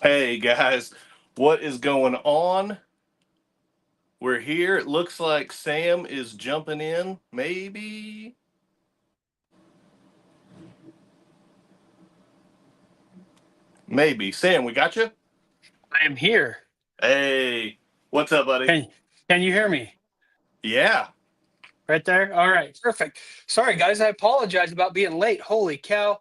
Hey guys, what is going on? We're here. It looks like Sam is jumping in. Maybe. Maybe. Sam, we got you? I am here. Hey, what's up, buddy? Can can you hear me? Yeah. Right there? All right, perfect. Sorry guys, I apologize about being late. Holy cow.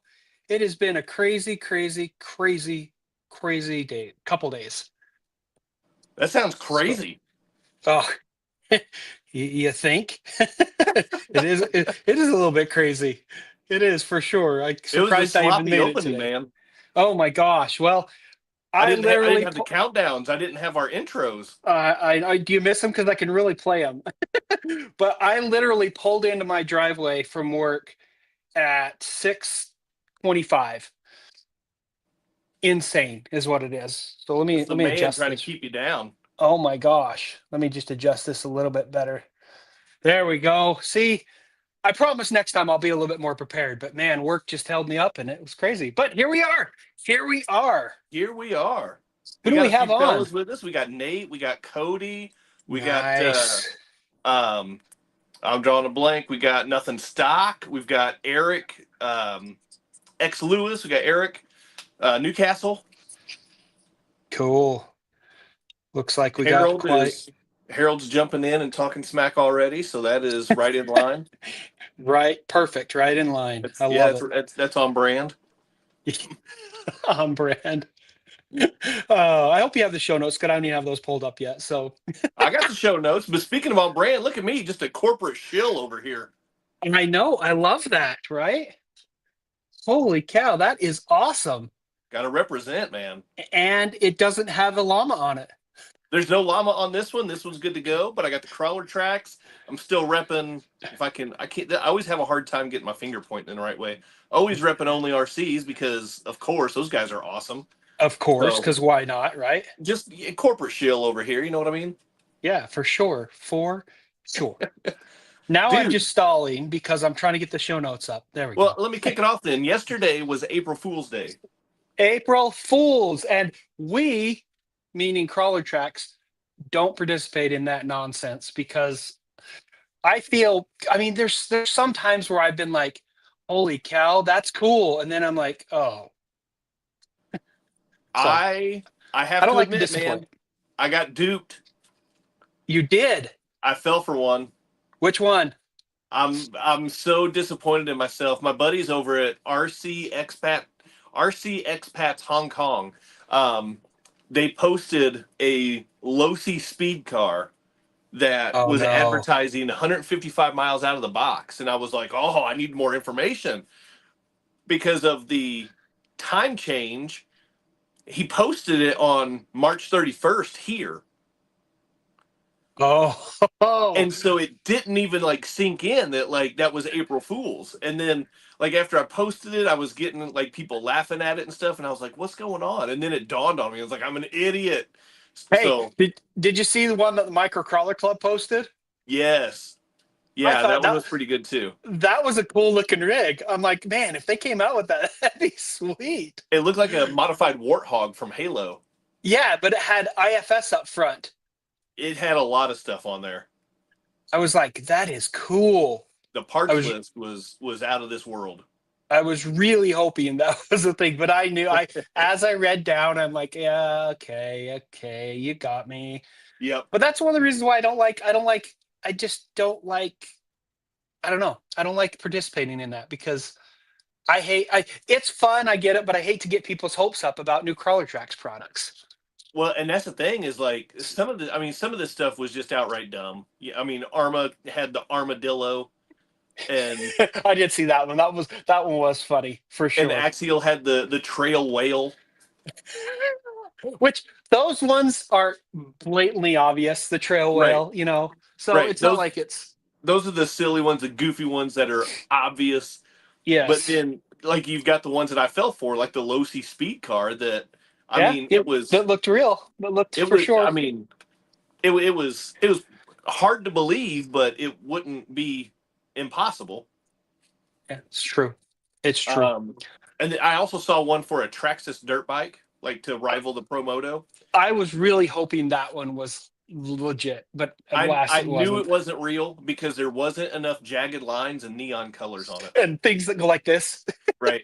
It has been a crazy, crazy, crazy, crazy day, couple days. That sounds So, crazy. oh, you think? It is a little bit crazy. It is for sure. I'm It was a surprised I even sloppy made it opening, today. man. Oh my gosh. Well, I I didn't literally have the pu- countdowns. I didn't have our intros. I do you miss them because I can really play them. But I literally pulled into my driveway from work at 6:25. Insane is what it is. So let me It's the let me man adjust trying to this. keep you down. Oh my gosh. Let me just adjust this a little bit better. There we go. See, I promise next time I'll be a little bit more prepared, but man, work just held me up and it was crazy. But here we are. Here we are. Here we are. Who We do got we a few have on? fellas with us. We got Nate. We got Cody. We got Nice. um I'm drawing a blank. We got nothing stock. We've got Eric, ex Lewis. We got Eric, Newcastle. Cool. Looks like we got Harold quite is Harold's jumping in and talking smack already, so that is right in line. right, perfect, right in line. It's I yeah, love it. that's on brand. On brand. I hope you have the show notes because I don't even have those pulled up yet. So I got the show notes, but speaking of on brand, look at me, just a corporate shill over here. I know, I love that, right? Holy cow, that is awesome. Got to represent, man. And it doesn't have a llama on it. There's no llama on this one. This one's good to go, but I got the crawler tracks. I'm still repping. If I can, I can't. I always have a hard time getting my finger pointing in the right way. Always repping only RCs because, of course, those guys are awesome. Of course, So because why not, right? just corporate shill over here. You know what I mean, Yeah, for sure. For sure. Now I'm dude? just stalling because I'm trying to get the show notes up. There we Well, go. let me kick it off then. Yesterday was April Fool's Day. April Fools. And we, meaning crawler tracks, don't participate in that nonsense because I feel, I mean, there's some times where I've been like, holy cow, that's cool. And then I'm like, oh, so I I I have don't to like to admit, disappoint. man, I got duped. You did. I fell for one. Which one? I'm so disappointed in myself. My buddies over at RC Expats Hong Kong, um, they posted a Losi speed car that Oh was no. advertising 155 miles out of the box, and I was like, oh, I need more information because of the time change. He posted it on March 31st here. Oh, oh. And so it didn't even like sink in that like that was April Fools. And then like after I posted it, I was getting like people laughing at it and stuff, and I was like, "What's going on?" And then it dawned on me. I was like, "I'm an idiot." Hey, So did you see the one that the Micro Crawler Club posted? yes, I yeah, thought that one that was pretty good too. that was a cool looking rig. I'm like, man, if they came out with that, that'd be sweet. It looked like a modified warthog from Halo. Yeah, but it had IFS up front. It had a lot of stuff on there. I was like, that is cool. The I parts was list was out of this world. I was really hoping that was the thing, but I knew I as I read down, I'm like, yeah, okay, okay, you got me. Yep. But that's one of the reasons why I just don't like I don't know. I don't like participating in that because it's fun, I get it, but I hate to get people's hopes up about new crawler tracks products. Well, and that's the thing is like some of this stuff was just outright dumb. Yeah, I mean, Arma had the armadillo, and I did see that one. That one was funny for sure. Axial had the trail whale. Which those ones are blatantly obvious, the trail Right, whale, you know. So right. it's not like it's Those are the silly ones, the goofy ones that are obvious. But yes. then like you've got the ones that I fell for, like the Losi speed car. That I Yeah, mean, it that looked real. That looked it for was. I sure. mean, it was hard to believe, but it wouldn't be impossible. Yeah, it's true. It's true. Um, and I also saw one for a Traxxas dirt bike. like to rival the Pro Moto. I was really hoping that one was legit, but alas, I it knew wasn't. it wasn't real because there wasn't enough jagged lines and neon colors on it. And things that go like this. Right.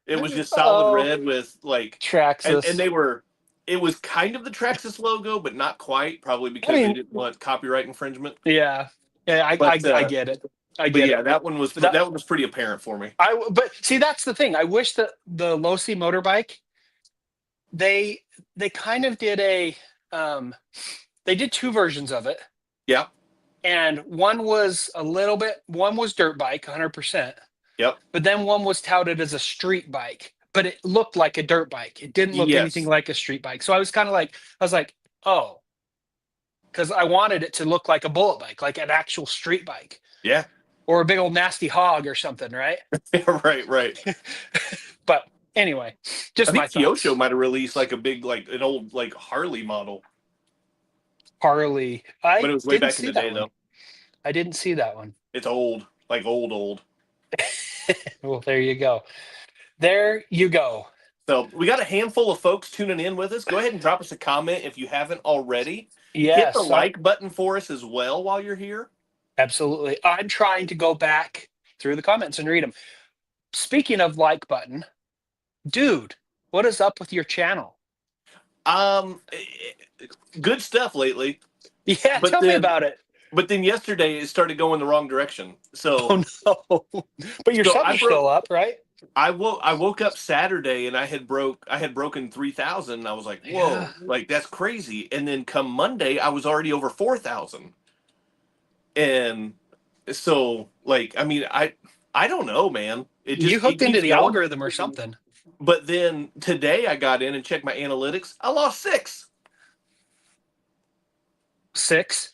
It was just solid Oh, red with like, and Traxxas. they were. It was kind of the Traxxas logo, but not quite. Probably because they didn't want copyright infringement. Yeah, I get it. I But get yeah, it. that one was But that one was pretty apparent for me. but see, that's the thing. I wish that the Losi motorbike, they kind of did they did two versions of it. Yeah. And one was one was dirt bike, 100%. Yep. But then one was touted as a street bike, but it looked like a dirt bike. It didn't look anything like a street bike. So I was like, oh, because I wanted it to look like a bullet bike, like an actual street bike. Yeah. Or a big old nasty hog or something, right? Right. But anyway, just I think Kyosho might have released like a big, like an old like Harley model. Harley. But it was way back in the day, though. I didn't see that one. It's old, like old. Well, there you go. There you go. So we got a handful of folks tuning in with us. Go ahead and drop us a comment if you haven't already. Yes. Hit the like button for us as well while you're here. Absolutely. I'm trying to go back through the comments and read them. Speaking of like button, dude, what is up with your channel? Good stuff lately. Yeah, tell me about it. But then yesterday it started going the wrong direction. So no. But your sub is still up, right? I woke up Saturday and I had broken 3,000 and I was like, whoa, like that's crazy. And then come Monday I was already over 4,000. And so like, I mean, I don't know, man. You hooked into the algorithm or something. But then today I got in and checked my analytics. I lost 6. 6?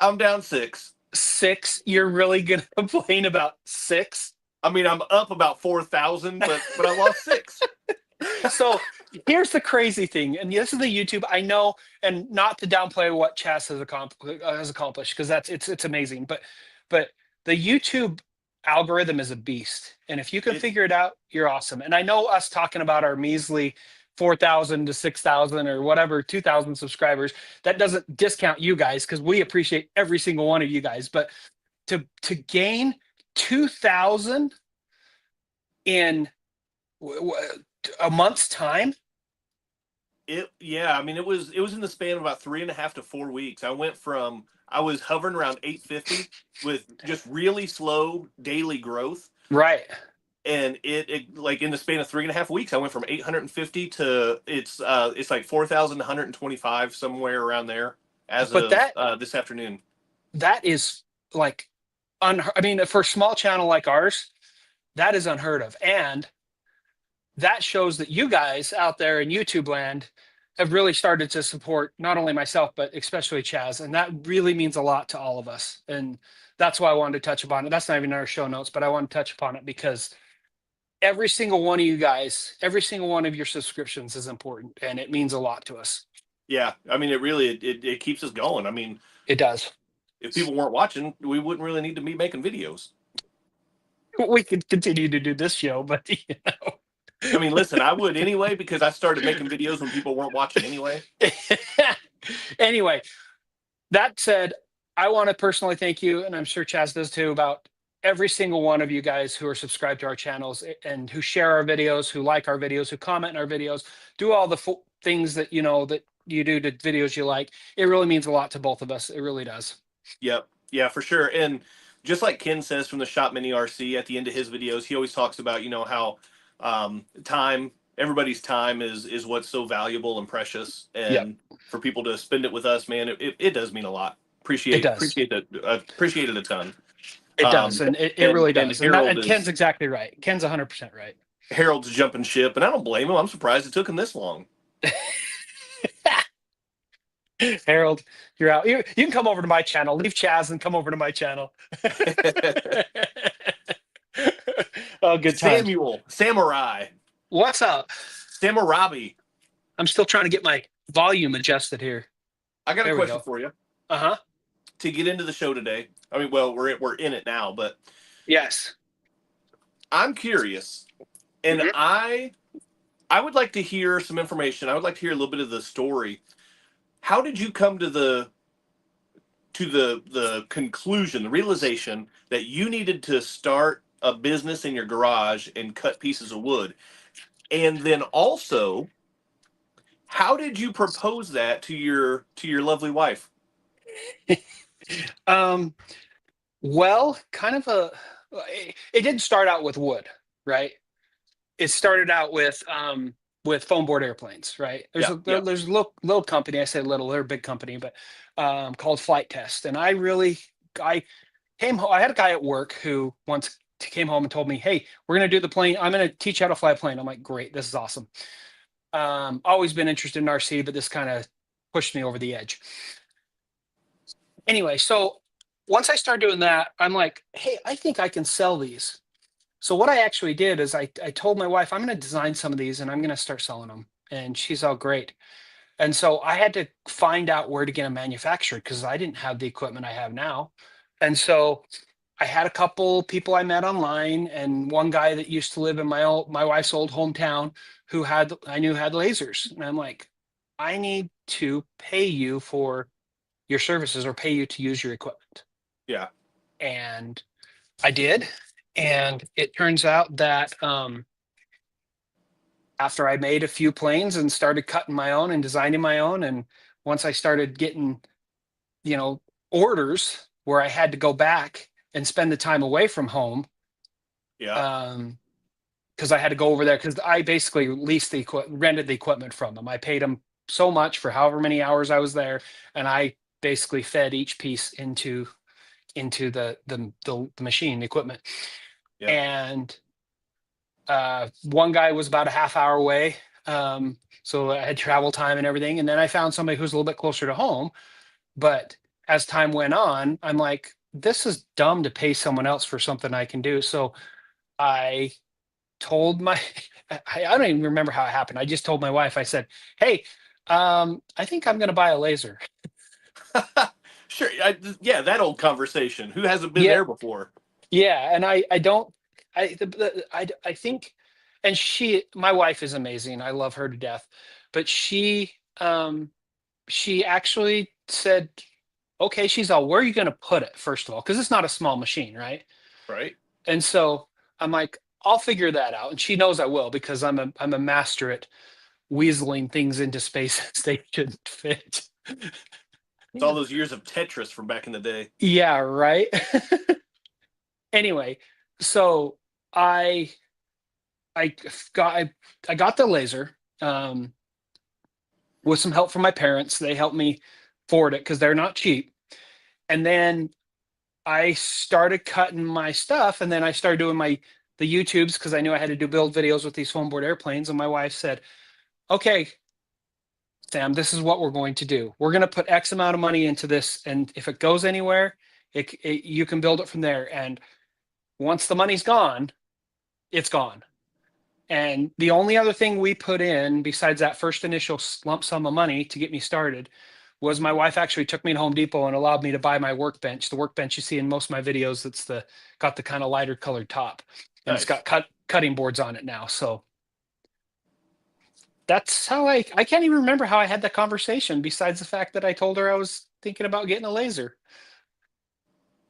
I'm down 6. 6? You're really gonna complain about 6? I mean, I'm up about 4,000, but I lost 6. So here's the crazy thing, and this is the YouTube. I know, and not to downplay what Chas has accomplished, because it's amazing. But the YouTube algorithm is a beast, and if you can figure it out, you're awesome. And I know us talking about our measly 4,000 to 6,000 or whatever 2,000 subscribers, that doesn't discount you guys because we appreciate every single one of you guys. But to gain 2,000 in a month's time. I mean, it was in the span of about 3.5 to 4 weeks. I was hovering around 850 with just really slow daily growth. Right. And it like in the span of 3.5 weeks, I went from 850 to it's like 4,125 somewhere around there as of this afternoon. That is like I mean, for a small channel like ours, that is unheard of. And that shows that you guys out there in YouTube land have really started to support not only myself, but especially Chaz. And that really means a lot to all of us. And that's why I wanted to touch upon it. That's not even in our show notes, but I want to touch upon it because every single one of you guys, every single one of your subscriptions is important and it means a lot to us. Yeah. I mean, it really, it keeps us going. I mean, it does. If people weren't watching, we wouldn't really need to be making videos. We could continue to do this show, but you know. I mean, listen, I would anyway because I started making videos when people weren't watching anyway. Anyway, that said, I want to personally thank you, and I'm sure Chaz does too, about every single one of you guys who are subscribed to our channels and who share our videos, who like our videos, who comment on our videos, do all the things that you know that you do to videos you like. It really means a lot to both of us. It really does. Yep. Yeah, for sure. And just like Ken says from the Shop Mini RC at the end of his videos, he always talks about, you know, how everybody's time is what's so valuable and precious. And for people to spend it with us, man, it does mean a lot. Appreciate it a ton. It does. And it really does. And Ken's exactly right. Ken's 100% right. Harold's jumping ship, and I don't blame him. I'm surprised it took him this long. Harold, you're out. You can come over to my channel. Leave Chaz and come over to my channel. Oh, good time. Samurai. What's up? Samurabi. I'm still trying to get my volume adjusted here. I got a question for you. Uh-huh. To get into the show today. I mean, well, we're in it now, but yes. I'm curious. And I would like to hear some information. I would like to hear a little bit of the story. How did you come to the conclusion, the realization that you needed to start a business in your garage and cut pieces of wood? And then also, how did you propose that to your lovely wife? Um, well, kind of it didn't start out with wood, right? It started out with foam board airplanes, right? Yeah, yeah, There's a little company, I say little, they're a big company, but called Flight Test. And I came home, I had a guy at work who once came home and told me, "Hey, we're gonna do the plane. I'm gonna teach you how to fly a plane." I'm like, "Great, this is awesome." Always been interested in RC, but this kind of pushed me over the edge. Anyway, so once I started doing that, I'm like, "Hey, I think I can sell these." So what I actually did is I told my wife, "I'm going to design some of these and I'm going to start selling them." And she's all, "Great." And so I had to find out where to get them manufactured because I didn't have the equipment I have now. And so I had a couple people I met online and one guy that used to live in my wife's old hometown who I knew had lasers. And I'm like, "I need to pay you for your services or pay you to use your equipment." yeah, And I did. And it turns out that after I made a few planes and started cutting my own and designing my own, and once I started getting, you know, orders where I had to go back and spend the time away from home, yeah. because I had to go over there because I basically leased rented the equipment from them. I paid them so much for however many hours I was there, and I basically fed each piece into the machine, the equipment. Yeah. And one guy was about a half hour away. So I had travel time and everything. And then I found somebody who's a little bit closer to home. But as time went on, I'm like, this is dumb to pay someone else for something I can do. So I told I don't even remember how it happened. I just told my wife, I said, "Hey, I think I'm going to buy a laser." Sure. Yeah, that old conversation. Who hasn't been Yeah. there before? Yeah. And I don't, I think, and my wife is amazing. I love her to death, but she actually said, "Okay," she's all, "Where are you going to put it, first of all?" Because it's not a small machine, right? Right. And so I'm like, "I'll figure that out." And she knows I will because I'm a master at weaseling things into spaces they shouldn't fit. It's all those years of Tetris from back in the day. Yeah, right. Anyway, so I I I got the laser with some help from my parents. They helped me afford it because they're not cheap. And then I started cutting my stuff, and then I started doing the YouTubes because I knew I had to do build videos with these foam board airplanes. And my wife said, "Okay, Sam, this is what we're going to do. We're going to put X amount of money into this, and if it goes anywhere, you can build it from there. And once the money's gone, it's gone." And the only other thing we put in besides that first initial lump sum of money to get me started was my wife actually took me to Home Depot and allowed me to buy my workbench. The workbench you see in most of my videos, that's got the kind of lighter colored top, and it's Nice. got cutting boards on it now. So that's how I can't even remember how I had that conversation besides the fact that I told her I was thinking about getting a laser.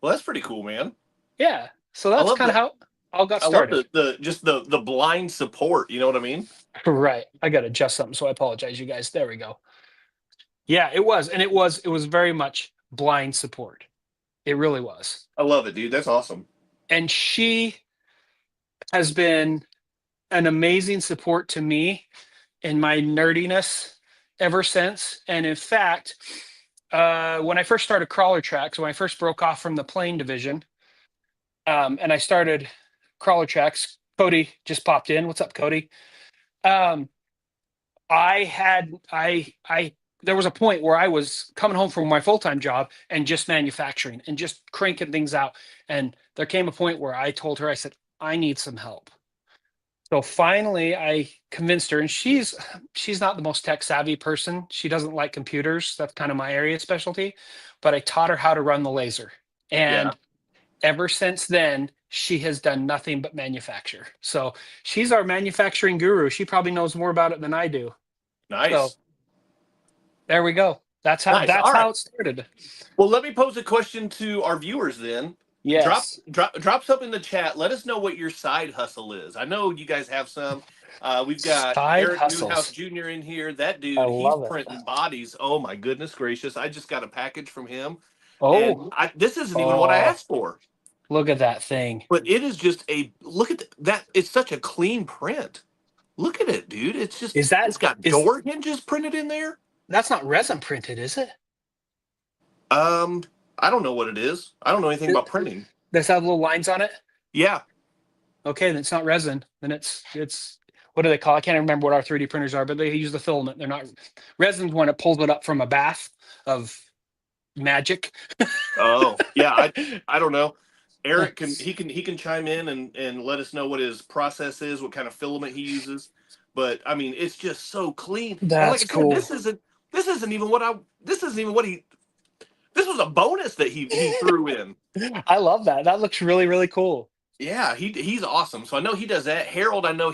Well, that's pretty cool, man. Yeah. So I that's love kind of that. how all got I love started. the just the blind support. You know what I mean? Right. I got to adjust something. So I apologize, you guys. There we go. Yeah, it was. And it was very much blind support. It really was. I love it, dude. That's awesome. And she has been an amazing support to me in my nerdiness ever since. And in fact, when I first started Crawler Tracks, when I first broke off from the plane division, and I started Crawler Tracks, Cody just popped in. What's up, Cody? Um, I there was a point where I was coming home from my full-time job and just manufacturing and just cranking things out. And there came a point where I told her, I said, "I need some help." So finally I convinced her, and she's not the most tech savvy person. She doesn't like computers. That's kind of my area of specialty. But I taught her how to run the laser. Yeah. And ever since then, she has done nothing but manufacture. So she's our manufacturing guru. She probably knows more about it than I do. So Nice. there we go. That's Nice. All right. how it started. Well, let me pose a question to our viewers then. Yes. Drop something in the chat. Let us know what your side hustle is. I know you guys have some. We've got Side Eric Newhouse hustles. Jr. in here. That I dude, he's love it. printing bodies. Oh my goodness gracious! I just got a package from him, and Oh, this isn't even what I oh, asked for. look at that thing. But it is just a look at that. It's such a clean print. Look at it, dude. Is that It's got is door hinges printed in there. that's not resin printed, is it? I don't know what it is. I don't know anything about printing. Does it have little lines on it? Yeah. Okay, then it's not resin. Then it's what do they call? I can't remember what our 3D printers are, but they use the filament. They're not resin's when it pulls it up from a bath of magic. Oh, yeah. I don't know. Eric can chime in and let us know what his process is, what kind of filament he uses. But I mean, it's just so clean. And like That's I said, cool. this isn't even what he this was a bonus that he threw in. I love that. That looks really, really cool. Yeah, he's awesome. So I know he does that. Harold, I know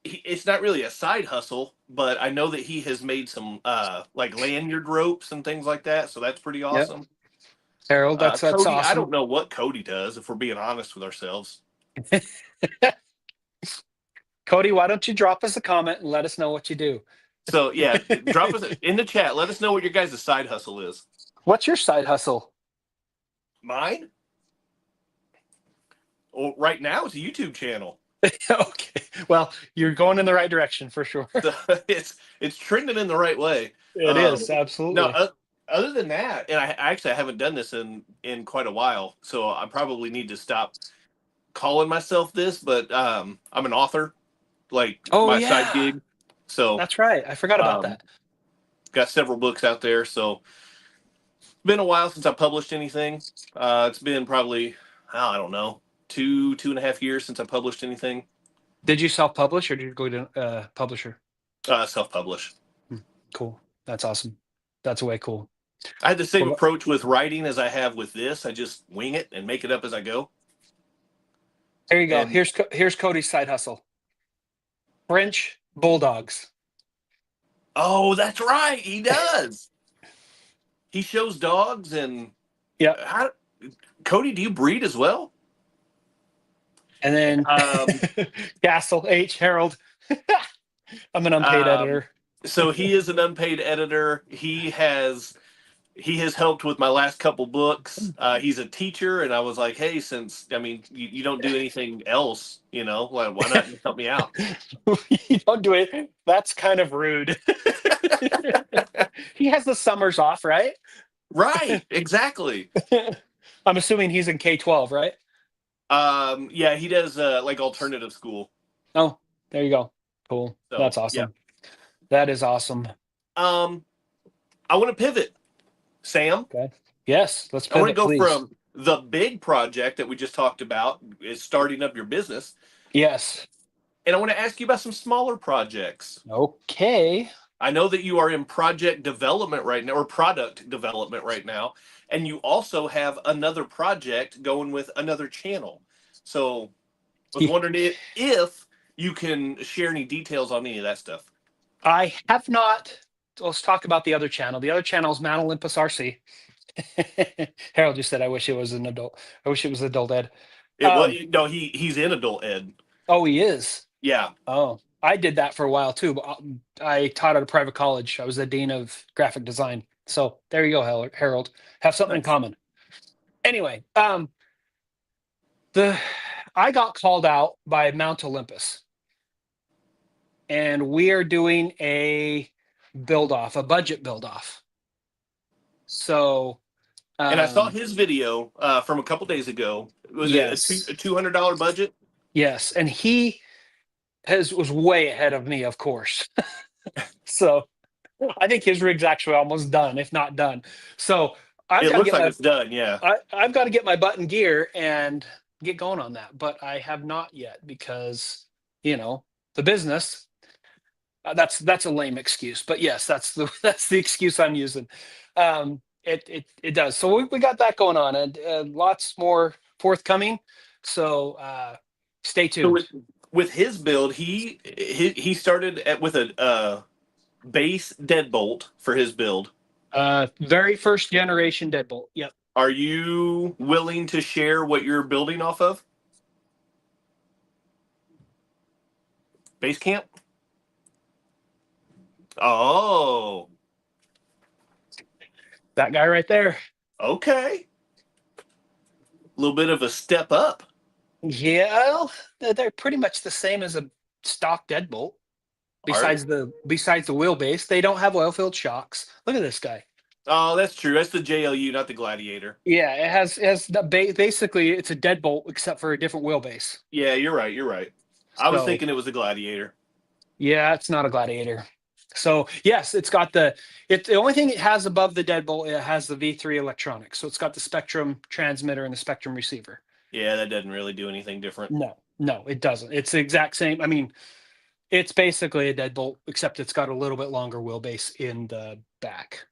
it's not really a side hustle, but I know that he has made some like lanyard ropes and things like that. So that's pretty Yep. awesome. Harold, that's Cody, awesome. I don't know what Cody does, if we're being honest with ourselves. Cody, why don't you drop us a comment and let us know what you do? So yeah, drop us in the chat. Let us know what your guys' side hustle is. What's your side hustle? Mine? Well, right now it's a YouTube channel. Okay. Well, you're going in the right direction for sure. So it's trending in the right way. It is, absolutely. No, other than that, and I haven't done this in quite a while, so I probably need to stop calling myself this. But I'm an author, like my side gig. So that's right. I forgot about that. Got several books out there, so it's been a while since I published anything. It's been probably I don't know 2.5 years since I published anything. Did you self-publish or did you go to publisher? Self-publish. Cool. That's awesome. That's way cool. I had the same approach with writing as I have with this. I just wing it and make it up as I go. There you go. And here's Cody's side hustle. French bulldogs. Oh, that's right. He does. He shows dogs and yeah. Cody, do you breed as well? And then Castle H. Harold. I'm an unpaid editor. So he is an unpaid editor. He has helped with my last couple books. He's a teacher, and I was like, hey, since you don't do anything else, why not just help me out? You don't do it. That's kind of rude. He has the summers off, right? Right, exactly. I'm assuming he's in K-12, right? Yeah, he does like alternative school. Oh, there you go. Cool. So, that's awesome. Yeah. That is awesome. I want to pivot, Sam. Okay. Yes, let's pivot. I want to go from the big project that we just talked about, is starting up your business. Yes. And I want to ask you about some smaller projects. Okay. I know that you are in project development right now, or product development right now, and you also have another project going with another channel. So I was wondering if you can share any details on any of that stuff. I have not. Let's talk about the other channel. The other channel is Mount Olympus RC. Harold just said, I wish it was an adult. I wish it was adult ed. No, he's in adult ed. Oh, he is? Yeah. Oh, I did that for a while too. But I taught at a private college. I was the dean of graphic design. So there you go, Harold. Have something in common. Anyway, I got called out by Mount Olympus. And we are doing a budget build off. So, and I saw his video from a couple days ago. Was it a $200 budget? Yes, and he was way ahead of me, of course. So, I think his rig's actually almost done, if not done. So, it looks like it's done. Yeah, I've got to get my butt in gear and get going on that, but I have not yet because the business. That's a lame excuse, but yes, that's the excuse I'm using. It does. So we got that going on, and lots more forthcoming. So stay So tuned. with his build, he started with a base deadbolt for his build. Very first generation deadbolt. Yep. Are you willing to share what you're building off of? Base camp? Oh, That guy right there. okay. A little bit of a step up. Yeah, well, they're pretty much the same as a stock deadbolt. Are they? Besides the wheelbase, they don't have oil-filled shocks. Look at this guy. Oh, that's true. That's the JLU, not the Gladiator. Yeah, it has basically it's a deadbolt except for a different wheelbase. Yeah, you're right. You're right. I was So thinking it was a Gladiator. yeah, it's not a Gladiator. So yes, the only thing it has above the deadbolt, it has the V3 electronics. So it's got the Spectrum transmitter and the Spectrum receiver. Yeah, that doesn't really do anything different. No, it doesn't. It's the exact same. I mean, it's basically a deadbolt, except it's got a little bit longer wheelbase in the back.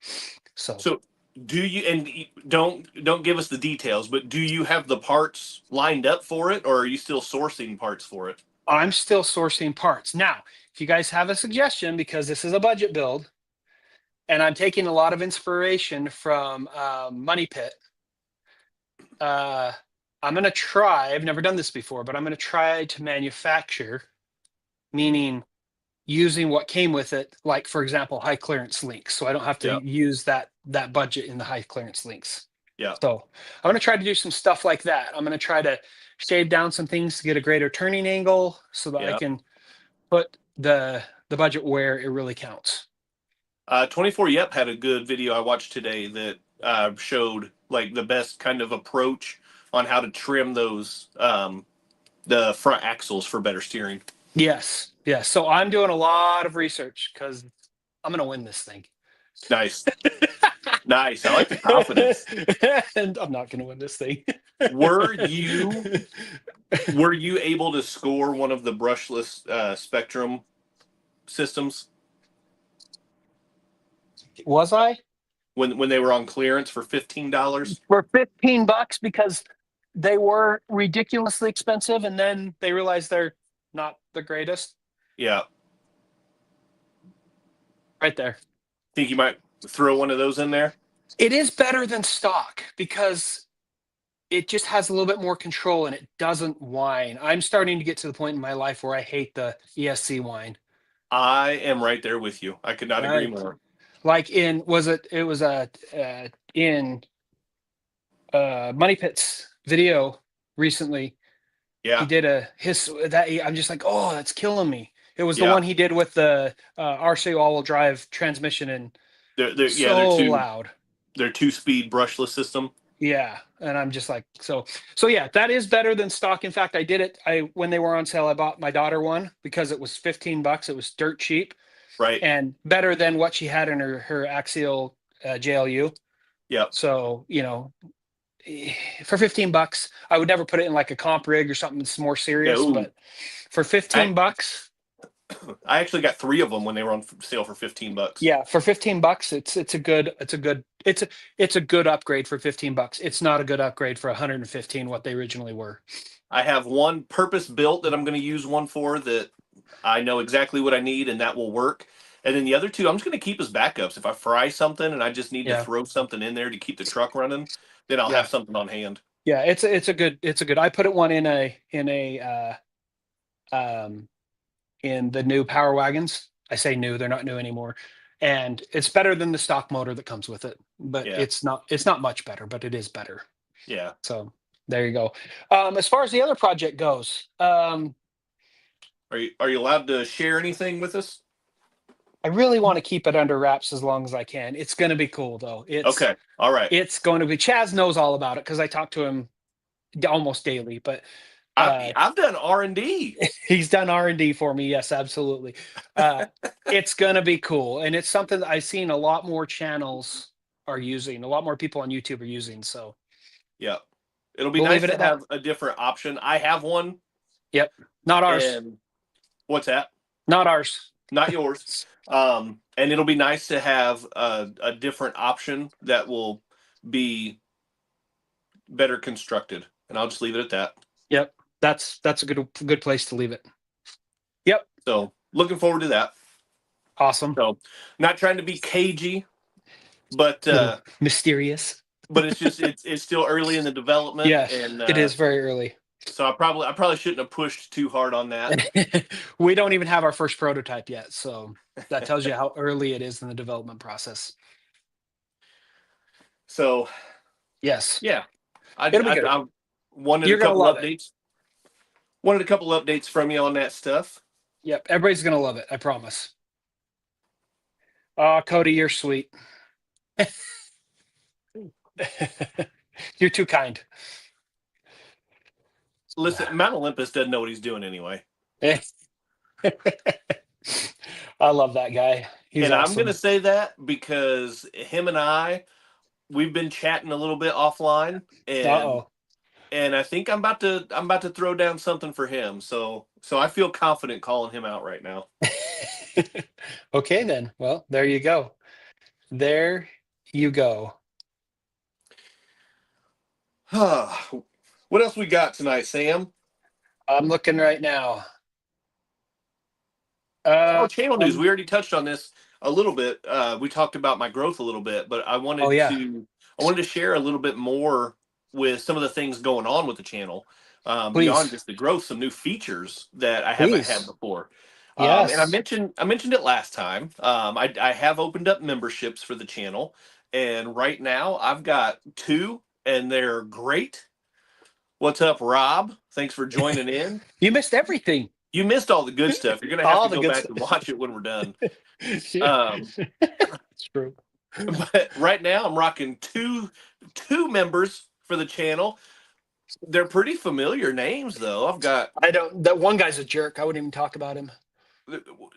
So do you, and don't give us the details, but do you have the parts lined up for it, or are you still sourcing parts for it? I'm still sourcing parts. Now, if you guys have a suggestion, because this is a budget build, and I'm taking a lot of inspiration from Money Pit, I'm going to try, I've never done this before, but I'm going to try to manufacture, meaning using what came with it, like, for example, high clearance links. So I don't have to Yeah. use that budget in the high clearance links. Yeah. So I'm going to try to do some stuff like that. I'm going to try to shave down some things to get a greater turning angle so that I Yeah. can put the budget where it really counts. 24 Yep had a good video I watched today that showed like the best kind of approach on how to trim those the front axles for better steering. Yes. So I'm doing a lot of research because I'm going to win this thing. Nice. Nice. I like the confidence. And I'm not going to win this thing. Were you able to score one of the brushless Spectrum systems Was I? when they were on clearance for $15? For $15 because they were ridiculously expensive, and then they realized they're not the greatest. Yeah. Right there. Think you might throw one of those in there? It is better than stock because it just has a little bit more control and it doesn't whine. I'm starting to get to the point in my life where I hate the ESC whine. I am right there with you. I could not agree more. Like in in Money Pit's video recently. Yeah. He did I'm just like, oh, that's killing me. It was the Yeah. one he did with the RC all-wheel drive transmission, and They're loud. They're 2-speed brushless system. Yeah, and I'm just like, so yeah, that is better than stock. In fact, I did it. When they were on sale, I bought my daughter one because it was $15. It was dirt cheap, Right. and better than what she had in her axial JLU. Yep. So for $15, I would never put it in like a comp rig or something that's more serious. Yeah, but for $15, I actually got 3 of them when they were on sale for $15. yeah, for $15, it's a good upgrade for $15. It's not a good upgrade for 115, what they originally were. I have one purpose built that I'm going to use one for that I know exactly what I need and that will work. And then the other 2, I'm just going to keep as backups. If I fry something and I just need to throw something in there to keep the truck running, then I'll have something on hand. Yeah, it's a good. I put one in in the new Power Wagons. I say new; they're not new anymore, and it's better than the stock motor that comes with it. But it's not much better, but it is better. Yeah. So there you go. As far as the other project goes, are you allowed to share anything with us? I really want to keep it under wraps as long as I can. It's going to be cool though. Okay. All right. It's going to be. Chaz knows all about it because I talk to him almost daily. But I've done R&D. He's done R&D for me. Yes, absolutely. It's going to be cool. And it's something that I've seen a lot more channels are using. A lot more people on YouTube are using. So yeah, it'll be nice to have a different option. I have one. Yep. Not ours. And what's that? Not ours. Not yours. And it'll be nice to have a different option that will be better constructed. and I'll just leave it at that. Yep. That's a good place to leave it. Yep. So looking forward to that. Awesome. So not trying to be cagey, but mysterious. but it's just it's still early in the development. Yeah, and it is very early. So I probably shouldn't have pushed too hard on that. We don't even have our first prototype yet, so that tells you how early it is in the development process. So yes, yeah, I wanted You're a couple gonna love updates. Wanted a couple updates from you on that stuff. Yep, everybody's gonna love it. I promise. Oh, Cody, you're sweet. You're too kind. Listen, Mount Olympus doesn't know what he's doing anyway. I love that guy. He's and awesome. I'm going to say that because him and we've been chatting a little bit offline, and I think I'm about to throw down something for him. So I feel confident calling him out right now. Okay, then. Well, there you go. There you go. What else we got tonight, Sam? I'm looking right now. Channel news. We already touched on this a little bit. We talked about my growth a little bit, but I wanted to share a little bit more with some of the things going on with the channel. Beyond just the growth, some new features that I haven't had before. Yes. And I mentioned it last time. I have opened up memberships for the channel, and right now I've got 2, and they're great. What's up, Rob? Thanks for joining in. You missed everything. You missed all the good stuff. You're gonna have to go back and watch it when we're done. It's true. But right now I'm rocking two members for the channel. They're pretty familiar names, though. That one guy's a jerk. I wouldn't even talk about him.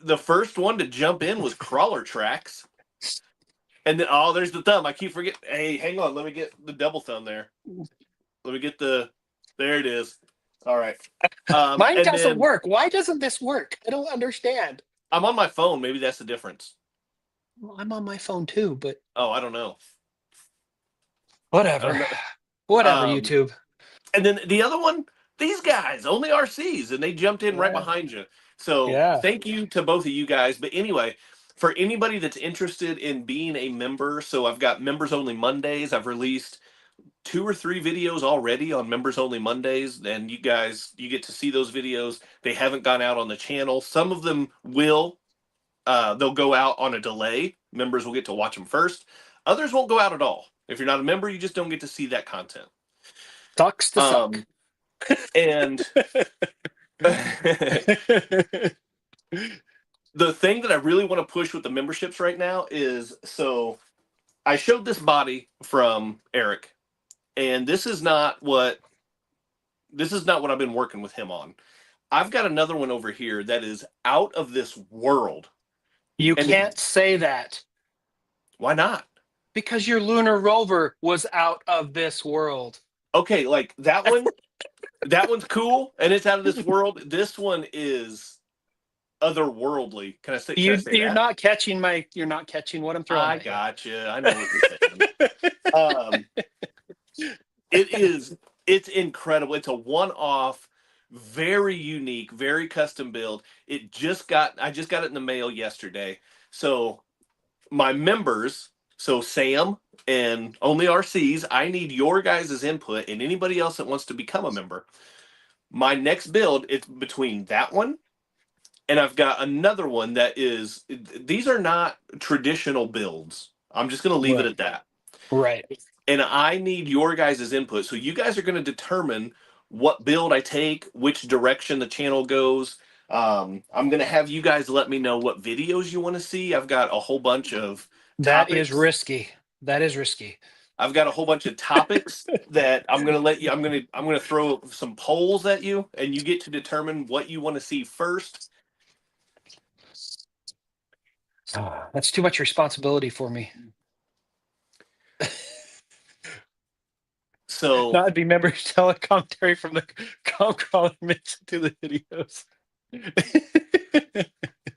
The first one to jump in was Crawler Tracks. And then, there's the thumb. I keep forgetting. Hey, hang on. Let me get the double thumb there. Let me get there it is. All right. Mine doesn't work. Why doesn't this work? I don't understand. I'm on my phone. Maybe that's the difference. Well, I'm on my phone too, but. Oh, I don't know. Whatever. Whatever, YouTube. And then the other one, these guys, only RCs, and they jumped in right behind you. So thank you to both of you guys. But anyway, for anybody that's interested in being a member, so I've got members only Mondays. I've released 2 or 3 videos already on members only Mondays, and you get to see those videos. They haven't gone out on the channel. Some of them will. They'll go out on a delay. Members will get to watch them first. Others won't go out at all. If you're not a member, you just don't get to see that content. Sucks to suck. And the thing that I really want to push with the memberships right now is, so I showed this body from Eric, and this is not what I've been working with him on. I've got another one over here that is out of this world. You can't say that. Why not? Because your lunar rover was out of this world. Okay, like that one, that one's cool, and it's out of this world. This one is otherworldly. Can I say? You're that? not catching You're not catching what I'm throwing. I gotcha. I know what you're saying. It's incredible. It's a one-off, very unique, very custom build. I just got it in the mail yesterday. So my members, so Sam and only RCs, I need your guys' input and anybody else that wants to become a member. My next build, it's between that one, and I've got another one that is, these are not traditional builds. I'm just going to leave it at that. Right. And I need your guys' input. So you guys are going to determine what build I take, which direction the channel goes. I'm going to have you guys let me know what videos you want to see. I've got a whole bunch of topics. That is risky. That is risky. I've got a whole bunch of topics that I'm going to let you, I'm going to throw some polls at you, and you get to determine what you want to see first. That's too much responsibility for me. So that'd be members telecommentary from the crawler mix to the videos.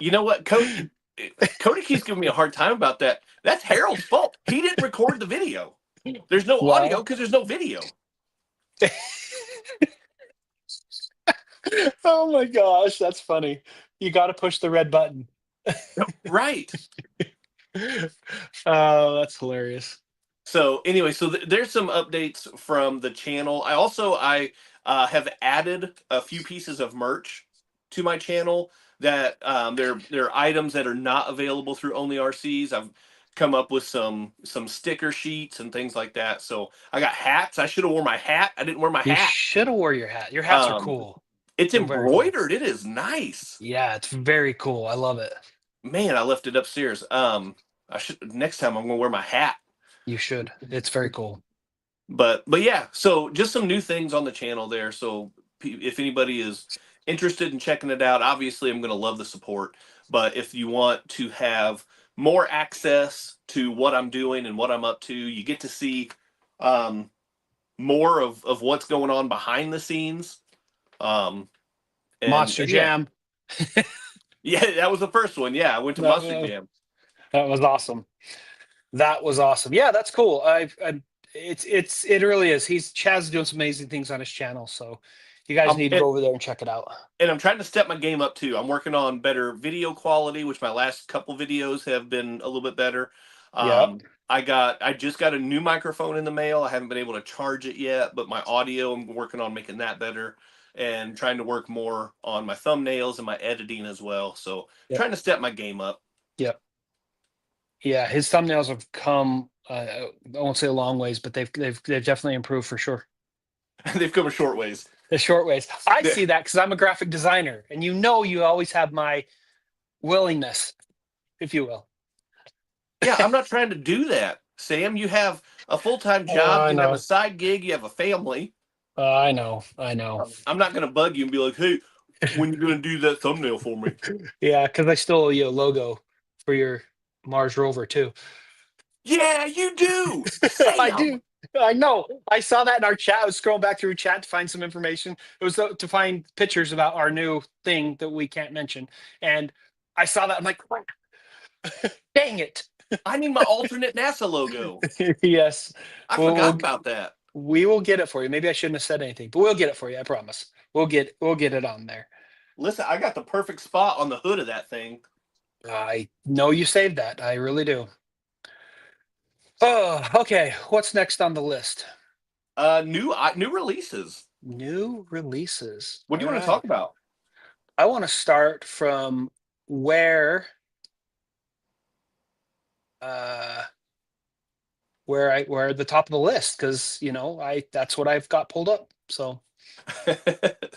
You know what, Cody keeps giving me a hard time about that. That's Harold's fault. He didn't record the video. There's no audio because there's no video. Oh my gosh, that's funny. You got to push the red button. Right. Oh, that's hilarious. So anyway, so there's some updates from the channel. I have added a few pieces of merch to my channel that they're items that are not available through only RCs. I've come up with some sticker sheets and things like that. So I got hats. I should have worn my hat. I didn't wear my You hat. should have wore your hat. Your hats are Um, cool. it's They're very cool. embroidered. It is nice. Yeah, it's very cool. I love it. Man, I left it upstairs. I should next time I'm gonna wear my hat. You should. It's very cool. But yeah, so just some new things on the channel there. So if anybody is interested in checking it out, obviously I'm going to love the support. But if you want to have more access to what I'm doing and what I'm up to, you get to see more of what's going on behind the scenes. Monster Jam. Yeah, that was the first one. Yeah, I went to Monster Jam. That was awesome. That was awesome. Yeah, that's cool. It really is. Chaz is doing some amazing things on his channel, so you guys need to go over there and check it out. And I'm trying to step my game up too. I'm working on better video quality, which my last couple videos have been a little bit better. Yeah. I just got a new microphone in the mail. I haven't been able to charge it yet, but my audio, I'm working on making that better and trying to work more on my thumbnails and my editing as well. So trying to step my game up. Yep. Yeah, his thumbnails have come. I won't say a long ways, but they've definitely improved for sure. They've come a short ways. The short ways. I see that because I'm a graphic designer, and you always have my willingness, if you will. Yeah, I'm not trying to do that, Sam. You have a full-time job, you have a side gig, you have a family. I know. I'm not going to bug you and be like, hey, when you going to do that thumbnail for me? Yeah, because I stole your logo for your Mars rover too. Yeah, you do. I do. I know. I saw that in our chat. I was scrolling back through chat to find some information. It was to find pictures about our new thing that we can't mention. And I saw that. I'm like, dang it. I need my alternate NASA logo. Yes. I forgot about that. We will get it for you. Maybe I shouldn't have said anything, but we'll get it for you. I promise. We'll get it on there. Listen, I got the perfect spot on the hood of that thing. I know you saved that. I really do. Oh, okay. What's next on the list? New releases. New releases. What do you want to talk about? I want to start from where the top of the list, because that's what I've got pulled up. So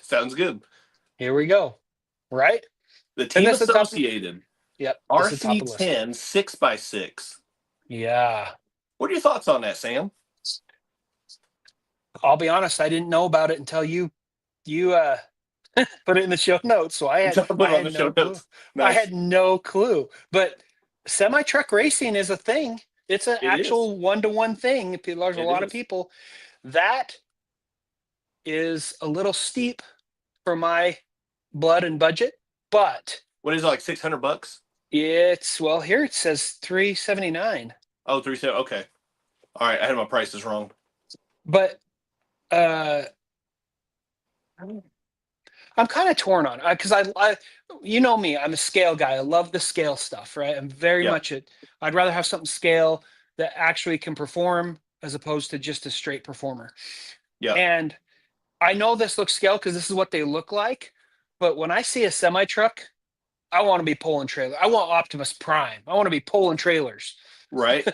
sounds good. Here we go. Right? The Team Associated. Yep. RC10 6x6. Yeah. What are your thoughts on that, Sam? I'll be honest, I didn't know about it until you put it in the show notes. So I had no clue. But semi-truck racing is a thing. It's an actual one-to-one thing. There's a lot of people. That is a little steep for my blood and budget, but what is it, like $600? Here it says $379. Oh, $379. Okay. All right, I had my prices wrong. But I'm kind of torn on it because I you know me, I'm a scale guy. I love the scale stuff, right? I'm very much I'd rather have something scale that actually can perform as opposed to just a straight performer. Yeah. And I know this looks scale because this is what they look like, but when I see a semi truck, I want to be pulling trailer. I want Optimus Prime. I want to be pulling trailers. Right.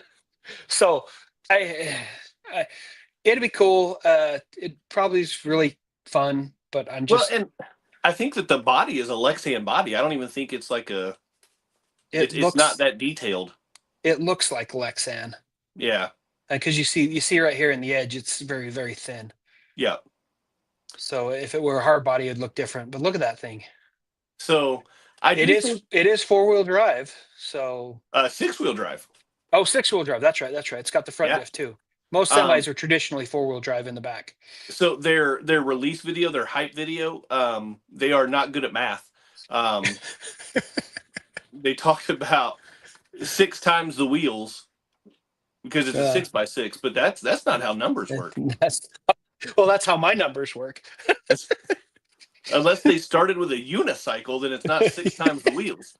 So it'd be cool. It probably is really fun, but I'm just. Well, and I think that the body is a Lexan body. I don't even think it's like it's not that detailed. It looks like Lexan. Yeah. Because you see right here in the edge, it's very, very thin. Yeah. So if it were a hard body, it'd look different. But look at that thing. So it is 4-wheel drive. So 6-wheel drive. Oh, 6-wheel drive. That's right. It's got the front lift too. Most semis are traditionally 4-wheel drive in the back. So their release video, their hype video, they are not good at math. They talked about 6 times the wheels because it's a 6x6, but that's not how numbers work. Well, that's how my numbers work. Unless they started with a unicycle, then it's not 6 times the wheels.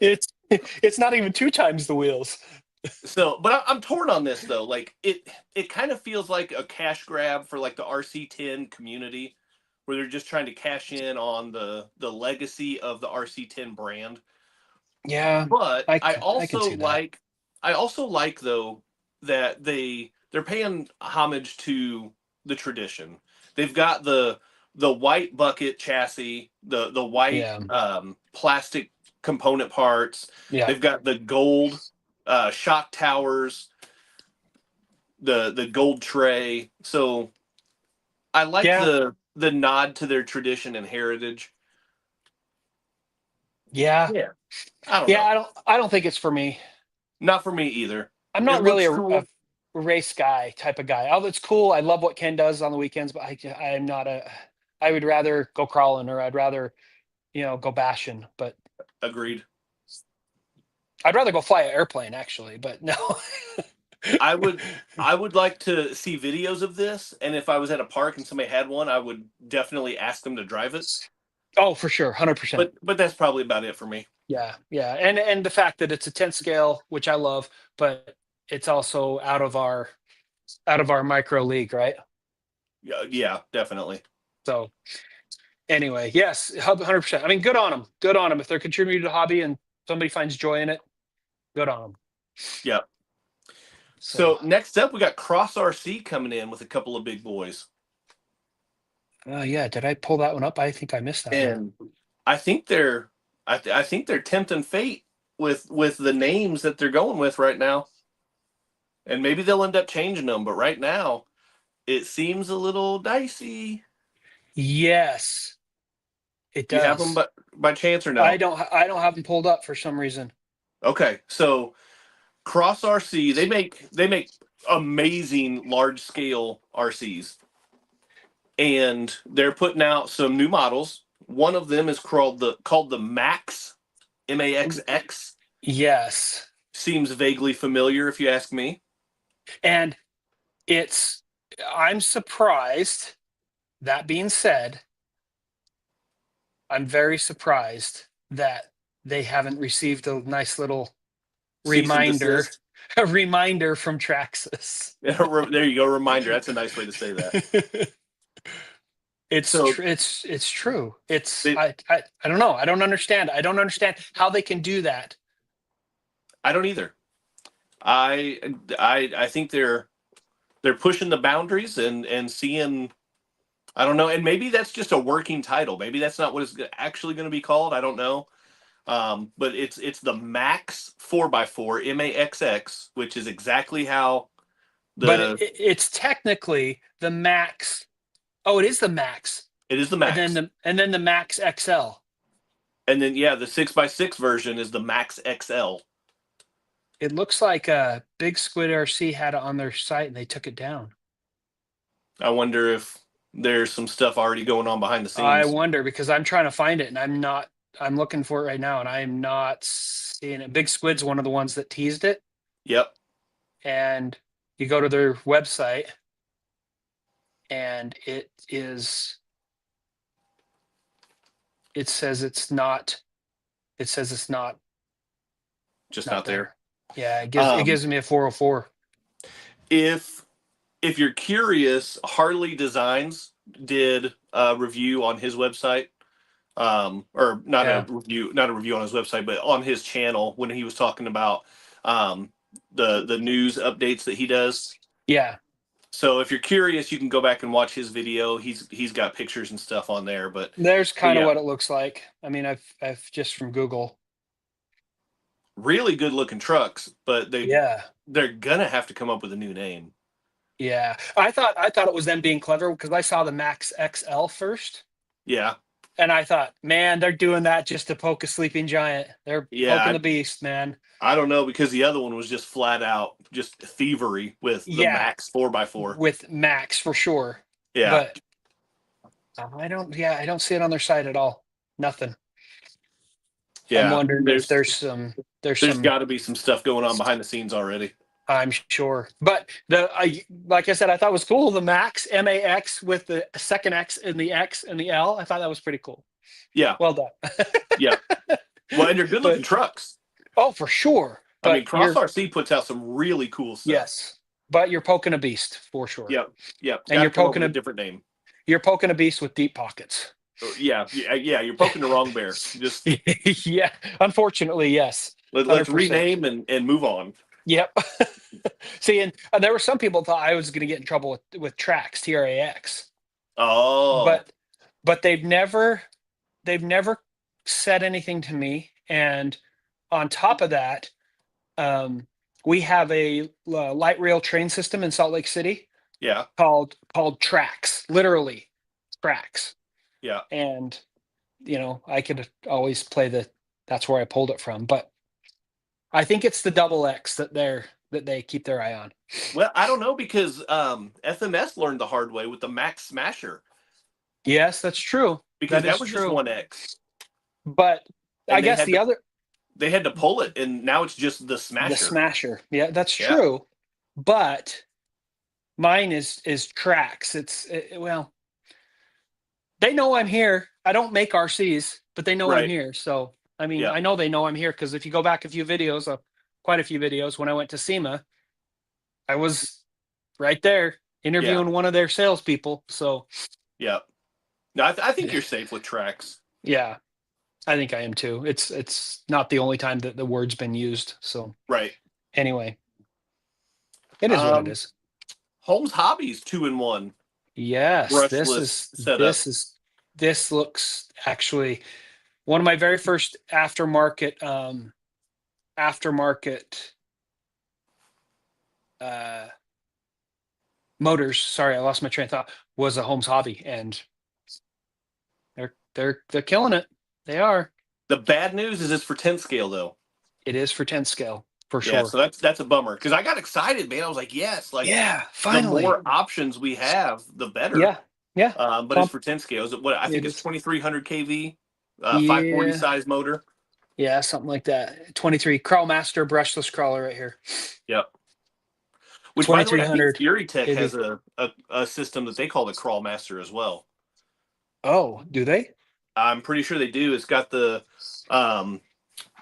It's not even 2 times the wheels. So, but I'm torn on this though. Like it kind of feels like a cash grab for like the RC10 community, where they're just trying to cash in on the legacy of the RC10 brand. Yeah, But I can see that. I also like though that they're paying homage to the tradition. They've got the white bucket chassis, the white Yeah, plastic component parts. yeah, They've got the gold shock towers, the gold tray. So I like yeah, the nod to their tradition and heritage. yeah, Yeah, I don't yeah. know. I don't think it's for me. Not for me either. I'm It not really looks a cool. race guy type of guy. Oh, it's cool. I love what Ken does on the weekends, but I'm not a. I would rather go crawling, or I'd rather go bashing. But Agreed. I'd rather go fly an airplane actually. But no. I would I would like to see videos of this, and if I was at a park and somebody had one, I would definitely ask them to drive it. Oh, for sure, 100%. But that's probably about it for me. Yeah, yeah, and the fact that it's a 10 scale, which I love, but it's also out of our micro league, right? Yeah, yeah, definitely. So anyway, yes, 100%. I mean, good on them. Good on them. If they're contributing to the hobby and somebody finds joy in it, good on them. Yeah. So, So next up, we got CrossRC coming in with a couple of big boys, yeah, did I pull that one up? I think I missed that one. and I think I think they're tempting fate with the names that they're going with right now, and maybe they'll end up changing them. But right now, it seems a little dicey. Yes, it You have them, does. but by chance or no? I don't have them pulled up for some reason. Okay, so Cross RC, they make amazing large scale RCs, and they're putting out some new models. One of them is called the Max, MaxX. Yes. Seems vaguely familiar if you ask me. And it's I'm surprised. That being said, I'm very surprised that they haven't received a nice little Cease and reminder, desist. a reminder from Traxxas. There you go. Reminder. That's a nice way to say that. So It's true. they, I don't know. I don't understand. I don't understand how they can do that. I don't either. I think they're pushing the boundaries and seeing. I don't know, and maybe that's just a working title. Maybe that's not what it's actually going to be called. I don't know. But it's the Max 4x4 MAXX, which is exactly how But the it's technically the Max. Oh, it is the Max, it is the and then Max, the Max XL. and then yeah, the 6x6 version is the Max XL. It looks like Big Squid RC had it on their site and they took it down. I wonder if there's some stuff already going on behind the I scenes. wonder because I'm trying to find it and I'm not. I'm looking for it right now and I am not seeing it. Big Squid's one of the ones that teased it, Yep. and you go to their website and it is. It says it's not. It says it's not. Just Not not there. there. Yeah, it gives me a 404. If you're curious, Harley Designs did a review on his website, or Yeah, not a review on his website, but on his channel when he was talking about um, the news updates that he does. yeah. So if you're curious, you can go back and watch his video. He's got pictures and stuff on there, There's but kind of yeah, what it looks like. I mean, I've just from Google. really good looking trucks, but Yeah, they're gonna have to come up with a new name. yeah. I thought it was them being clever because I saw the Max XL first, Yeah, and I thought, man, they're doing that just to poke a sleeping giant. They're poking yeah. the beast, man. I don't know because the other one was just flat out just thievery with the Yeah, Max 4x4. with Max for sure. Yeah, But I don't. Yeah, I don't see it on their site at all. Nothing. I'm yeah. wondering if There's there's there's some got to be some stuff going on behind the scenes already. I'm sure. But like I said, I thought it was cool. The Max, MAX with the second X and the X and the L. I thought that was pretty cool. Yeah, Well done. yeah. Well, and they're good looking But trucks. oh, for sure. I mean, But CrossRC puts out some really cool stuff. yes, but you're poking a beast for sure. Yep, yep. And you're come up poking with a different name. you're poking a beast with deep pockets. Yeah, yeah. You're poking the wrong bear. Just Yeah, unfortunately, yes. let's 100%. rename and move on. Yep. See, and there were some people thought I was going to get in trouble with Trax, TRAX, Oh, but they've never said anything to me. And on top of that, we have a light rail train system in Salt Lake City yeah, called Trax, literally Trax. yeah. And I could always play that's where I pulled it from, but I think it's the double X that they keep their eye on. Well, I don't know because FMS learned the hard way with the Max Smasher Yes, that's true. because that is was true. just one X. But And I guess they had to pull it, and now it's just the Smasher. The Smasher. Yeah, that's true. But mine is Trax. Well, they know I'm here. I don't make RCs, but they know I'm here. So I mean, I know they know I'm here because if you go back a few videos, quite a few videos, when I went to SEMA, I was right there interviewing one of their salespeople. So yeah, no, I think you're safe with Trax. Yeah, I think I am too. It's not the only time that the word's been used. So anyway, it is what it is. Holmes Hobbies 2-in-1. Yes, Brushless this looks actually one of my very first aftermarket motors. Sorry, I lost my train of thought. Was a Holmes Hobby, and they're killing it. They are. The bad news is it's for 10 scale though. It is for 10 scale for sure. Yeah, so that's a bummer because I got excited, man. I was like, yes, like finally. The more options we have, the better. Yeah. But it's for 10 scales. I think it's 2300 kV, 540 size motor. Yeah, something like that. 23 Crawlmaster brushless crawler right here. Yep. Which, by the way, I think Fury Tech kV. has a system that they call the Crawlmaster as well. Oh, do they? I'm pretty sure they do. It's got the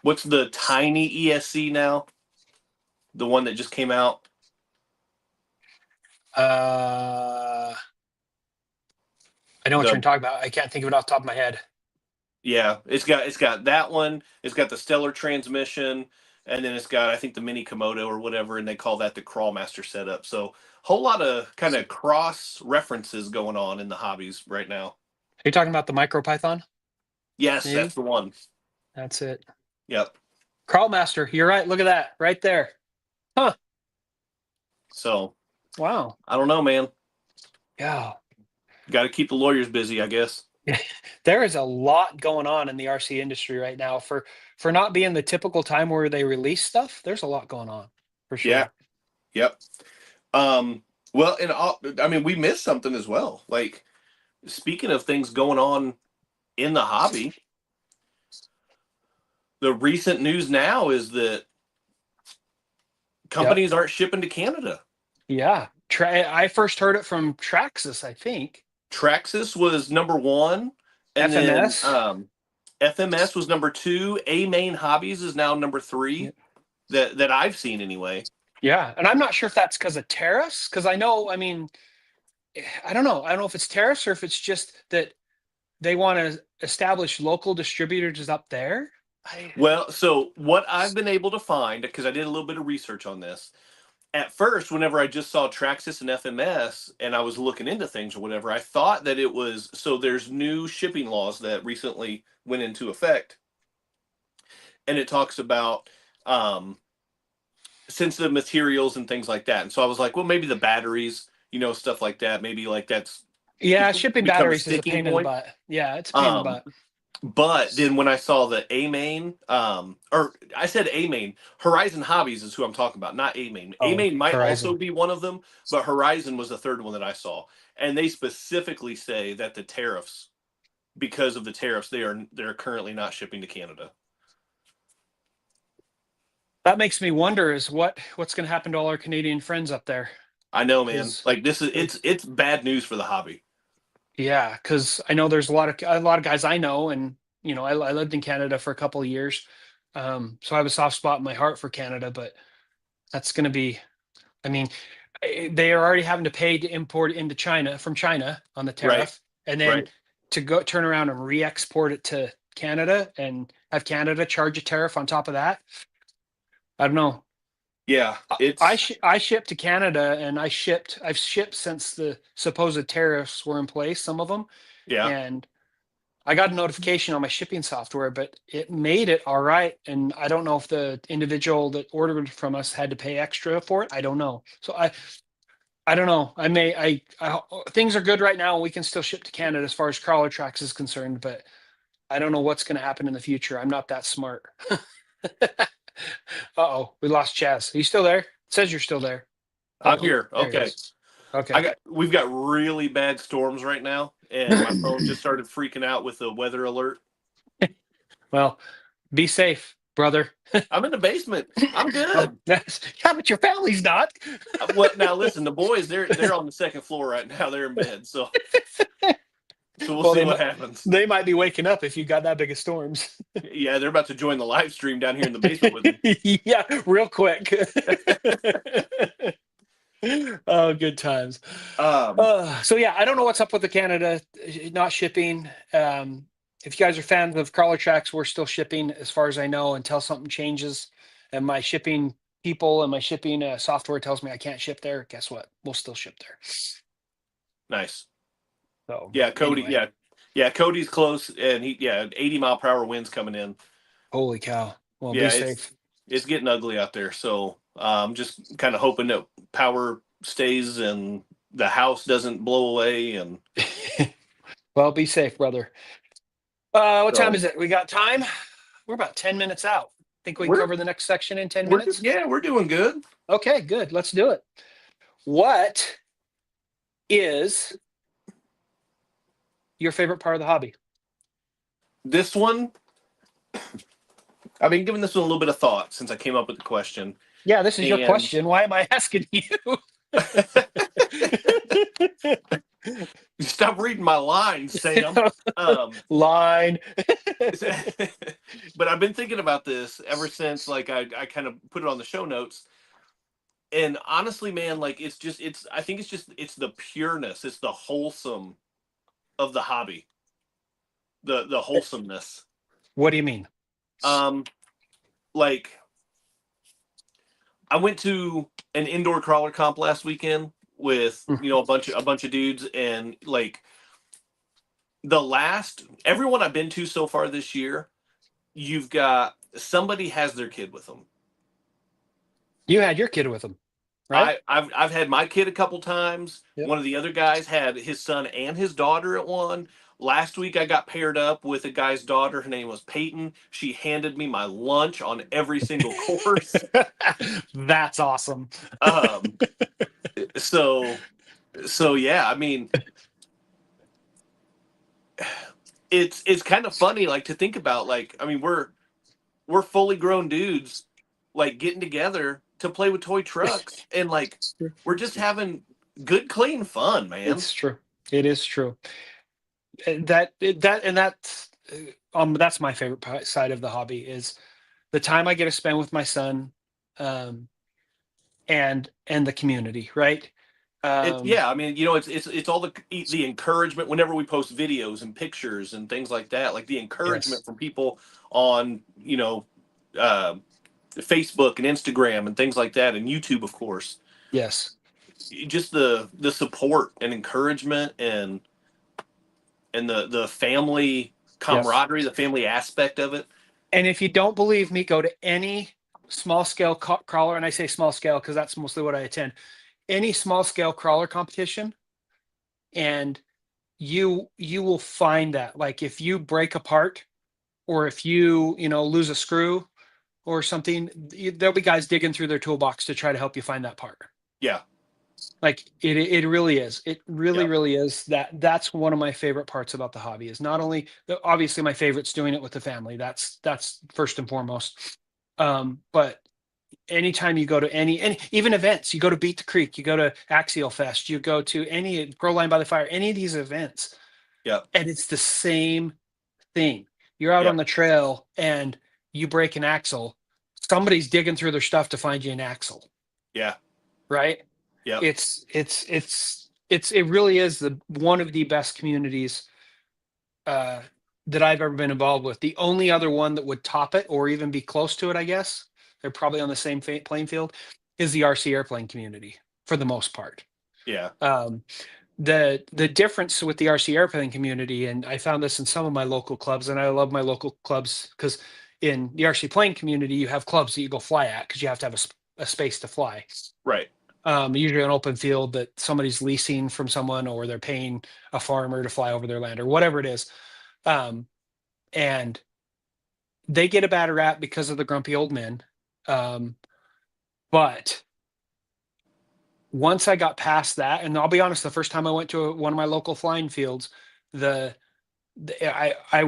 what's the tiny ESC now? The one that just came out. I know what you're talking about. I can't think of it off the top of my head. Yeah, it's got that one. It's got the Stellar transmission, and then it's got, I think, the Mini Komodo or whatever, and they call that the Crawlmaster setup. So whole lot of kind of cross references going on in the hobbies right now. Are you talking about the MicroPython? Yes, maybe? That's the one. That's it. Yep. Crawlmaster. You're right. Look at that right there. Huh. So. Wow. I don't know, man. Yeah. Got to keep the lawyers busy, I guess. There is a lot going on in the RC industry right now for not being the typical time where they release stuff. There's a lot going on for sure. Yeah. Yep. Well, and I mean, we missed something as well. Like, speaking of things going on in the hobby, the recent news now is that companies aren't shipping to Canada. Yeah. I first heard it from Traxxas, I think. Traxxas was number 1. And FMS? Then FMS was number 2. A-Main Hobbies is now number 3 that I've seen anyway. Yeah. And I'm not sure if that's because of tariffs, because I know, I mean, I don't know. I don't know if it's tariffs or if it's just that they want to establish local distributors up there. Well, so what I've been able to find, because I did a little bit of research on this, at first, whenever I just saw Traxxas and FMS and I was looking into things or whatever, I thought that it was, so there's new shipping laws that recently went into effect. And it talks about sensitive materials and things like that. And so I was like, well, maybe the batteries, stuff like that. Maybe like that's. Yeah, shipping batteries is a pain in the butt. Yeah, it's a pain in the butt. But then when I saw the A-Main, or I said A-Main, Horizon Hobbies is who I'm talking about, not A-Main. A-Main might also be one of them, but Horizon was the third one that I saw. And they specifically say that the tariffs, because of the tariffs, they're currently not shipping to Canada. That makes me wonder is what's going to happen to all our Canadian friends up there? I know, man. Because Like this is it's bad news for the hobby. yeah, because I know there's a lot of guys I know, and I lived in Canada for a couple of years, so I have a soft spot in my heart for Canada. But that's going to be, I mean, they are already having to pay to import into China from China on the Right. tariff, and then Right. to go turn around and re-export it to Canada and have Canada charge a tariff on top of that. I don't know. Yeah. I It's I shipped to Canada, and I've shipped since the supposed tariffs were in place, some of them, yeah. and I got a notification on my shipping software, but it made it all right. And I don't know if the individual that ordered from us had to pay extra for it. I don't know. So I don't know. I things are good right now. We can still ship to Canada as far as crawler tracks is concerned, but I don't know what's going to happen in the future. I'm not that smart. Uh-oh, we lost Chaz. Are you still there? It says you're still there. I'm Oh, here. there he Okay. is. Okay. We've got really bad storms right now, and my phone just started freaking out with the weather alert. Well, be safe, brother. I'm in the basement. I'm Oh, good. yeah, but your family's not. Well, now listen, the boys they're on the second floor right now. They're in bed, so we'll Well, see what happens. they might be waking up if you got that big of storms. Yeah, they're about to join the live stream down here in the basement with me. Yeah, real quick. Oh, good times. Um, So yeah, I don't know what's up with the Canada not shipping. If you guys are fans of crawler tracks, we're still shipping as far as I know until something changes. And my shipping people and my shipping software tells me I can't ship there. Guess what? We'll still ship there. nice. So Yeah, Cody. anyway, Yeah, Cody's close, and 80-mile-per-hour winds coming in. holy cow. Well, be Yeah, safe. it's getting ugly out there. So I'm just kind of hoping that power stays and the house doesn't blow away. And Well, be safe, brother. What time so is it? We got time? We're about 10 minutes out. Think we can we're cover the next section in 10 minutes? we're doing good. Okay, good. Let's do it. What is your favorite part of the hobby? This one, I've been giving this one a little bit of thought since I came up with the question. Yeah, this is your And question. Why am I asking you? stop reading my lines, Sam. Line. But I've been thinking about this ever since like I kind of put it on the show notes. And honestly, man, like I think it's the pureness, it's the wholesome of the hobby. The wholesomeness. What do you mean? Like I went to an indoor crawler comp last weekend with a bunch of dudes, and like everyone I've been to so far this year, you've got somebody has their kid with them. You had your kid with them, right? I've had my kid a couple times. Yep. One of the other guys had his son and his daughter at one. Last week I got paired up with a guy's daughter. Her name was Peyton. She handed me my lunch on every single course. That's awesome. So yeah, I mean, it's kind of funny, like to think about. Like, I mean, we're fully grown dudes, like getting together to play with toy trucks, and like we're just having good, clean fun, man. It's true. It is true. That's my favorite side of the hobby is the time I get to spend with my son, and the community, right? Yeah, I mean, it's all the encouragement whenever we post videos and pictures and things like that, like the encouragement Yes. from people on Facebook and Instagram and things like that, and YouTube, of course. Yes. Just the support and encouragement and the family camaraderie, the family aspect of it. And if you don't believe me, go to any small scale crawler, and I say small scale because that's mostly what I attend. Any small scale crawler competition, and you will find that, like, if you break apart or if you lose a screw or something, there'll be guys digging through their toolbox to try to help you find that part. Yeah. Like it really is. It really is. That's one of my favorite parts about the hobby is not only obviously my favorite's doing it with the family. That's first and foremost. But anytime you go to any even events, you go to Beat the Creek, you go to Axial Fest, you go to any Grow Line by the Fire, any of these events, and it's the same thing. You're out on the trail and you break an axle. Somebody's digging through their stuff to find you an axle. Yeah. Right. Yeah. It really is one of the best communities that I've ever been involved with. The only other one that would top it or even be close to it, I guess, they're probably on the same playing field, is the RC airplane community for the most part. Yeah. The difference with the RC airplane community, and I found this in some of my local clubs, and I love my local clubs because in the RC plane community, you have clubs that you go fly at because you have to have a space to fly. Right. Usually an open field that somebody's leasing from someone, or they're paying a farmer to fly over their land, or whatever it is. And they get a bad rap because of the grumpy old men. But once I got past that, and I'll be honest, the first time I went to one of my local flying fields, I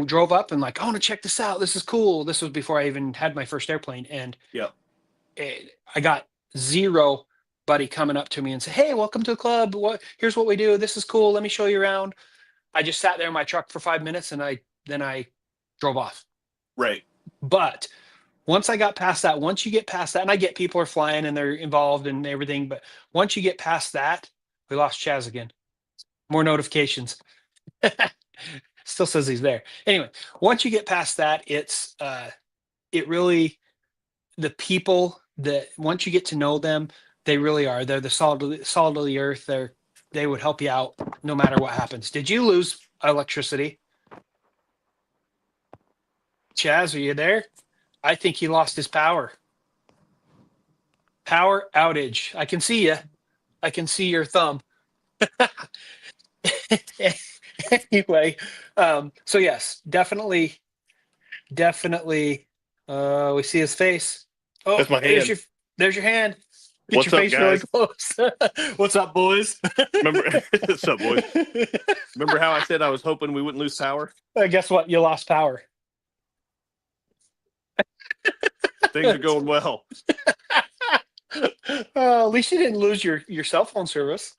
drove up and like, I want to check this out. This is cool. This was before I even had my first airplane. And I got zero buddy coming up to me and say, hey, welcome to the club. Here's what we do. This is cool. Let me show you around. I just sat there in my truck for 5 minutes and then I drove off. Right. But once I got past that, once you get past that, and I get people are flying and they're involved and everything, but once you get past that, we lost Chaz again. More notifications. Still says he's there. Anyway, once you get past that, it really, the people that once you get to know them, they really are. They're the salt of the earth. They would help you out no matter what happens. Did you lose electricity? Chaz, are you there? I think he lost his power. Power outage. I can see you. I can see your thumb. Anyway, so yes, definitely. We see his face. Oh, that's my hand. There's your hand. Get What's your face up, really guys? close. What's up, boys? What's up, boys? Remember how I said I was hoping we wouldn't lose power? Guess what? You lost power. Things are going well. At least you didn't lose your cell phone service.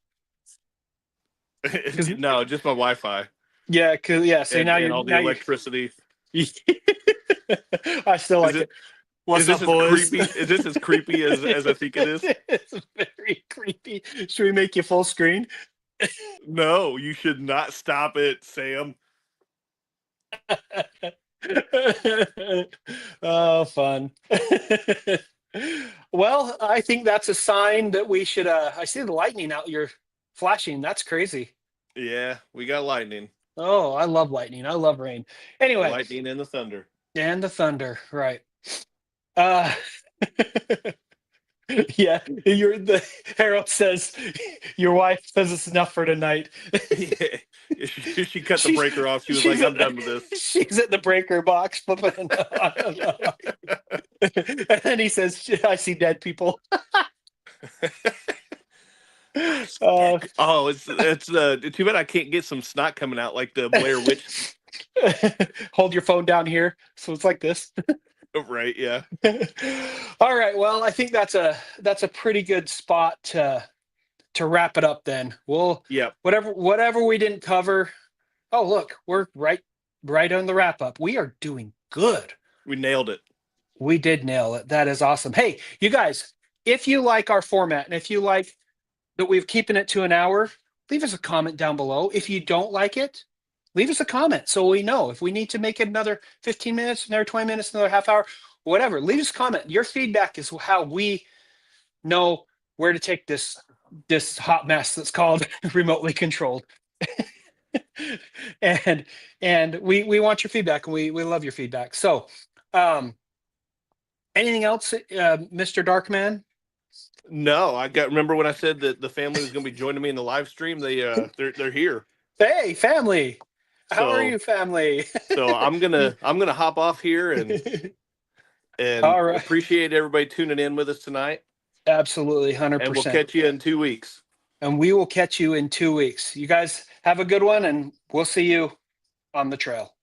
No, just my Wi-Fi. Yeah, So now you're all the electricity. I still like it. What's up, boys? Is this as creepy as I think it is? It's very creepy. Should we make you full screen? No, you should not stop it, Sam. Oh, fun. Well, I think that's a sign that we should I see the lightning out you're flashing. That's crazy. Yeah, we got lightning. Oh, I love lightning. I love rain. Anyway, the lightning and the thunder. And the thunder, right. Yeah, Harold says your wife says it's enough for tonight. Yeah. She cut the breaker off. She was like, I'm done with this. She's at the breaker box flipping. And then he says, I see dead people. It's too bad I can't get some snot coming out like the Blair Witch. Hold your phone down here. So it's like this. Right, yeah. All right. Well, I think that's a pretty good spot to wrap it up then. Whatever we didn't cover. Oh, look, we're right on the wrap up. We are doing good. We nailed it. We did nail it. That is awesome. Hey, you guys, if you like our format and if you like that we're keeping it to an hour, leave us a comment down below. If you don't like it, leave us a comment so we know. If we need to make it another 15 minutes, another 20 minutes, another half hour, whatever, leave us a comment. Your feedback is how we know where to take this hot mess that's called remotely controlled. and we want your feedback, and we love your feedback. So anything else, Mr. Darkman? No, remember when I said that the family was going to be joining me in the live stream? They're here. Hey, family. How are you, family? So I'm gonna hop off here and all right. Appreciate everybody tuning in with us tonight. Absolutely, 100%. And we'll catch you in 2 weeks. And we will catch you in 2 weeks. You guys have a good one, and we'll see you on the trail.